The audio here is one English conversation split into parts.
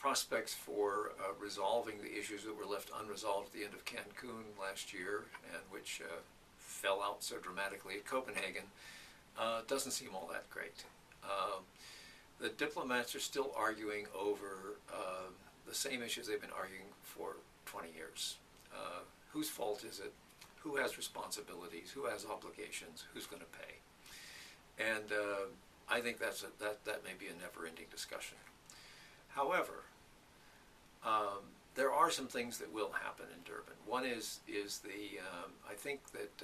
prospects for resolving the issues that were left unresolved at the end of Cancun last year, and which fell out so dramatically at Copenhagen, doesn't seem all that great. The diplomats are still arguing over the same issues they've been arguing for 20 years. Whose fault is it? Who has responsibilities? Who has obligations? Who's going to pay? And I think that may be a never-ending discussion. However, there are some things that will happen in Durban. One is I think that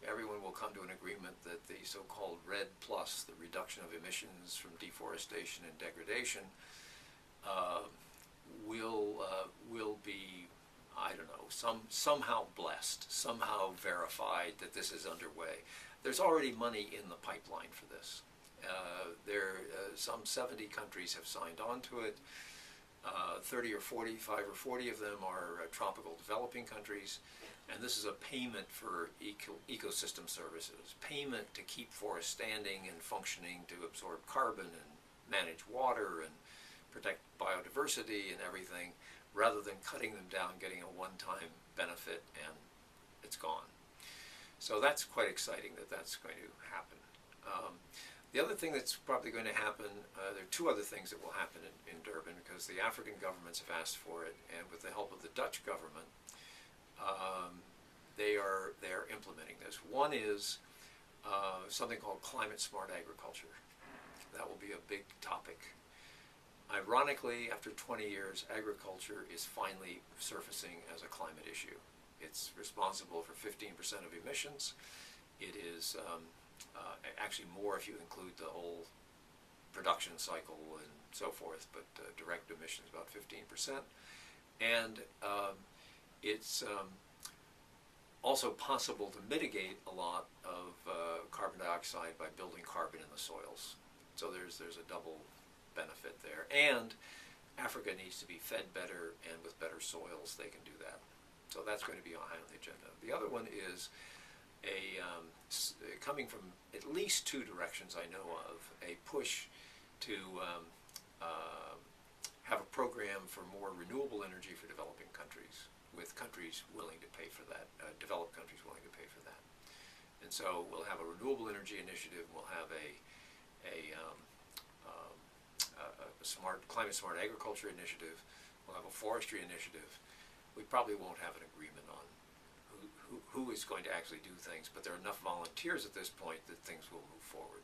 everyone will come to an agreement that the so-called REDD+, the reduction of emissions from deforestation and degradation, will be, I don't know, somehow blessed, somehow verified that this is underway. There's already money in the pipeline for this. Some 70 countries have signed on to it. 30 or 45 or 40 of them are tropical developing countries, and this is a payment for ecosystem services, payment to keep forests standing and functioning to absorb carbon and manage water and protect biodiversity and everything, rather than cutting them down, getting a one-time benefit, and it's gone. So that's quite exciting that that's going to happen. The other thing that's probably going to happen, there are two other things that will happen in Durban, because the African governments have asked for it, and with the help of the Dutch government, they are implementing this. One is something called climate-smart agriculture. That will be a big topic. Ironically, after 20 years, agriculture is finally surfacing as a climate issue. It's responsible for 15% of emissions. It is actually more if you include the whole production cycle and so forth, but direct emissions about 15%. And it's also possible to mitigate a lot of carbon dioxide by building carbon in the soils. So there's a double benefit there. And Africa needs to be fed better, and with better soils they can do that. So that's going to be high on the agenda. The other one is coming from at least two directions I know of, a push to have a program for more renewable energy for developing countries, with countries willing to pay for that, developed countries willing to pay for that. And so we'll have a renewable energy initiative, we'll have a climate-smart agriculture initiative, we'll have a forestry initiative. We probably won't have an agreement on who is going to actually do things, but there are enough volunteers at this point that things will move forward.